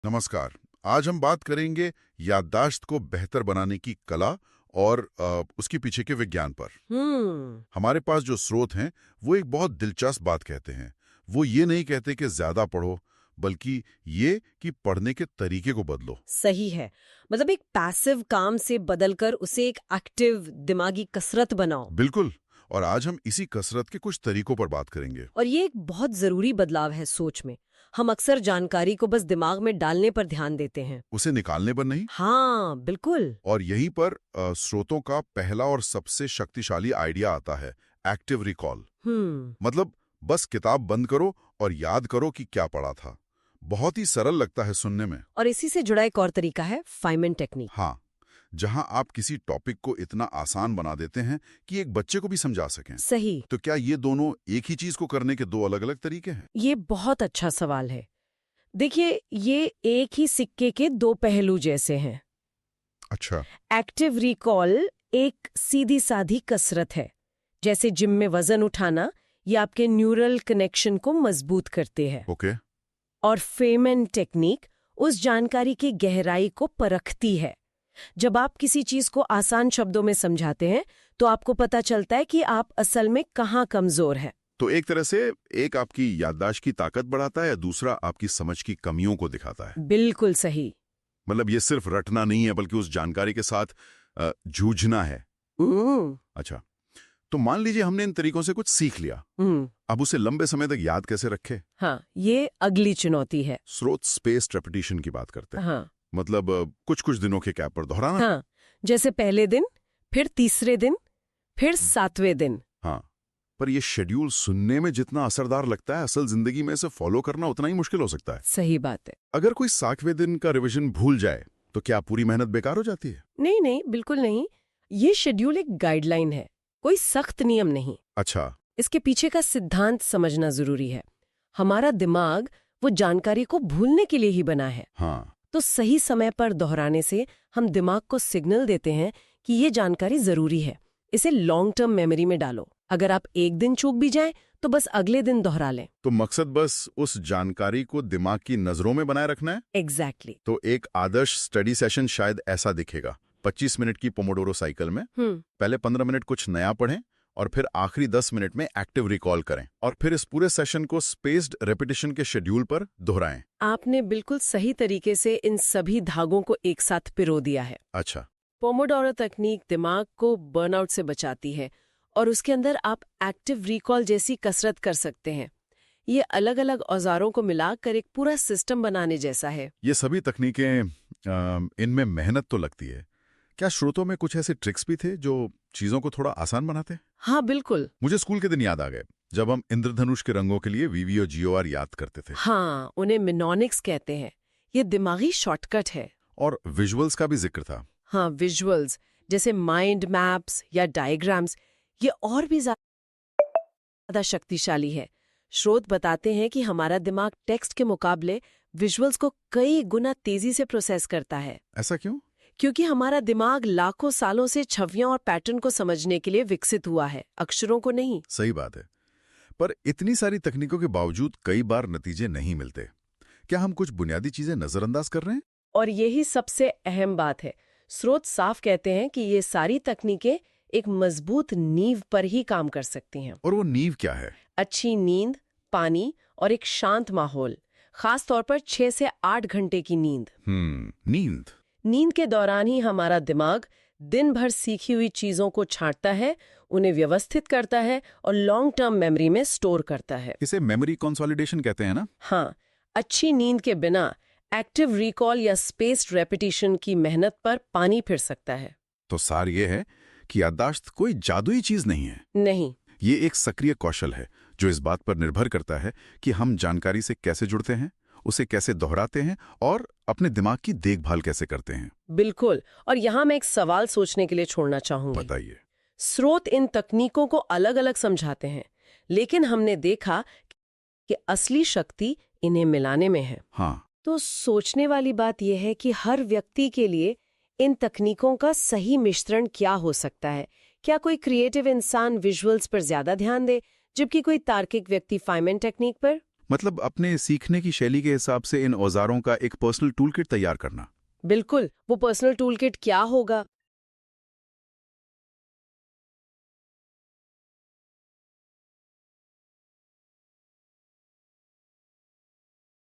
नमस्कार। आज हम बात करेंगे याददाश्त को बेहतर बनाने की कला और उसके पीछे के विज्ञान पर। हमारे पास जो स्रोत हैं वो एक बहुत दिलचस्प बात कहते हैं। वो ये नहीं कहते कि ज्यादा पढ़ो, बल्कि ये कि पढ़ने के तरीके को बदलो। सही है। मतलब एक पैसिव काम से बदलकर उसे एक एक्टिव दिमागी कसरत बनाओ। बिल्कुल। और आज हम इसी कसरत के कुछ तरीकों पर बात करेंगे। और ये एक बहुत जरूरी बदलाव है सोच में। हम अक्सर जानकारी को बस दिमाग में डालने पर ध्यान देते हैं, उसे निकालने पर नहीं। हाँ बिल्कुल। और यहीं पर स्रोतों का पहला और सबसे शक्तिशाली आइडिया आता है, एक्टिव रिकॉल। मतलब बस किताब बंद करो और याद करो कि क्या पढ़ा था। बहुत ही सरल लगता है सुनने में। और इसी से जुड़ा एक और तरीका है फाइमन टेक्निक। हाँ, जहां आप किसी टॉपिक को इतना आसान बना देते हैं कि एक बच्चे को भी समझा सकें। सही। तो क्या ये दोनों एक ही चीज को करने के दो अलग अलग तरीके हैं? ये बहुत अच्छा सवाल है। देखिए, ये एक ही सिक्के के दो पहलू जैसे हैं। अच्छा। एक्टिव रिकॉल एक सीधी साधी कसरत है, जैसे जिम में वजन उठाना, ये आपके न्यूरल कनेक्शन को मजबूत करते हैं। ओके। और फेमन टेक्निक उस जानकारी की गहराई को परखती है। जब आप किसी चीज को आसान शब्दों में समझाते हैं तो आपको पता चलता है कि आप असल में कहाँ कमजोर हैं। तो एक तरह से एक आपकी याददाश्त की ताकत बढ़ाता है या दूसरा आपकी समझ की कमियों को दिखाता है। बिल्कुल सही। मतलब ये सिर्फ रटना नहीं है, बल्कि उस जानकारी के साथ जूझना है। अच्छा, तो मान लीजिए हमने इन तरीकों से कुछ सीख लिया, अब उसे लंबे समय तक याद कैसे रखे? हाँ, ये अगली चुनौती है। स्रोत स्पेस्ड रेपिटेशन की बात करते हैं। हाँ। मतलब कुछ कुछ दिनों के गैप पर दोहराना। हाँ, जैसे पहले दिन, फिर तीसरे दिन, फिर 7वें दिन। हाँ, पर ये शेड्यूल सुनने में जितना असरदार लगता है, असल जिंदगी में इसे फॉलो करना उतना ही मुश्किल हो सकता है। सही बात है। अगर कोई 7वें दिन का रिवीजन भूल जाए तो क्या पूरी मेहनत बेकार हो जाती है? नहीं नहीं, बिल्कुल नहीं। ये शेड्यूल एक गाइडलाइन है, कोई सख्त नियम नहीं। अच्छा। इसके पीछे का सिद्धांत समझना जरूरी है। हमारा दिमाग वो जानकारी को भूलने के लिए ही बना है। हाँ। तो सही समय पर दोहराने से हम दिमाग को सिग्नल देते हैं कि ये जानकारी जरूरी है, इसे लॉन्ग टर्म मेमोरी में डालो। अगर आप एक दिन चूक भी जाएं तो बस अगले दिन दोहरा लें। तो मकसद बस उस जानकारी को दिमाग की नजरों में बनाए रखना है। एग्जैक्टली। तो एक आदर्श स्टडी सेशन शायद ऐसा दिखेगा। 25 मिनट की पोमोडोरो साइकिल में पहले 15 मिनट कुछ नया पढ़ें और फिर आखिरी 10 मिनट में एक्टिव रिकॉल करें, और फिर इस पूरे सेशन को स्पेस्ड रेपिटेशन के शेड्यूल पर दोहराएं। आपने बिल्कुल सही तरीके से इन सभी धागों को एक साथ पिरो दिया है। अच्छा। पोमोडोरो तकनीक दिमाग को बर्नआउट से बचाती है और उसके अंदर आप एक्टिव रिकॉल जैसी कसरत कर सकते हैं। ये अलग अलग औजारों को मिलाकर एक पूरा सिस्टम बनाने जैसा है। ये सभी तकनीकें, इनमें मेहनत तो लगती है। क्या स्रोतों में कुछ ऐसे ट्रिक्स भी थे जो चीजों को थोड़ा आसान बनाते? हाँ बिल्कुल। मुझे स्कूल के दिन याद आ गए जब हम इंद्रधनुष के रंगों के लिए वीवी और जीओआर याद करते थे। हाँ, उन्हें मिनोनिक्स कहते हैं। ये दिमागी शॉर्टकट है। और विजुअल्स का भी जिक्र था। हाँ, विजुअल्स जैसे माइंड मैप्स या डायग्राम्स, ये और भी ज्यादा शक्तिशाली है। स्रोत बताते हैं कि हमारा दिमाग टेक्स्ट के मुकाबले विजुअल्स को कई गुना तेजी से प्रोसेस करता है। ऐसा क्यों? क्योंकि हमारा दिमाग लाखों सालों से छवियों और पैटर्न को समझने के लिए विकसित हुआ है, अक्षरों को नहीं। सही बात है। पर इतनी सारी तकनीकों के बावजूद कई बार नतीजे नहीं मिलते। क्या हम कुछ बुनियादी चीजें नजरअंदाज कर रहे हैं? और यही सबसे अहम बात है। स्रोत साफ कहते हैं कि ये सारी तकनीकें एक मजबूत नींव पर ही काम कर सकती हैं। और वो नींव क्या है? अच्छी नींद, पानी और एक शांत माहौल, खास तौर पर 6 से 8 घंटे की नींद। नींद। नींद के दौरान ही हमारा दिमाग दिन भर सीखी हुई चीजों को छांटता है, उन्हें व्यवस्थित करता है और लॉन्ग टर्म मेमोरी में स्टोर करता है। इसे मेमोरी कंसोलिडेशन कहते हैं ना? हाँ, अच्छी नींद के बिना एक्टिव रिकॉल या स्पेस्ड रेपिटेशन की मेहनत पर पानी फिर सकता है। तो सार ये है कि याददाश्त कोई जादुई चीज नहीं है। नहीं। ये एक सक्रिय कौशल है जो इस बात पर निर्भर करता है कि हम जानकारी से कैसे जुड़ते हैं, उसे कैसे दोहराते हैं और अपने दिमाग की देखभाल कैसे करते हैं। बिल्कुल। और यहाँ मैं एक सवाल सोचने के लिए छोड़ना चाहूंगी। बताइए। स्रोत इन तकनीकों को अलग अलग समझाते हैं, लेकिन हमने देखा कि असली शक्ति इन्हें मिलाने में है। हाँ। तो सोचने वाली बात यह है कि हर व्यक्ति के लिए इन तकनीकों का सही मिश्रण क्या हो सकता है। क्या कोई क्रिएटिव इंसान विजुअल्स पर ज्यादा ध्यान दे, जबकि कोई तार्किक व्यक्ति फाइमन टेक्निक पर? मतलब अपने सीखने की शैली के हिसाब से इन औजारों का एक पर्सनल टूल किट तैयार करना। बिल्कुल, वो पर्सनल टूल किट क्या होगा?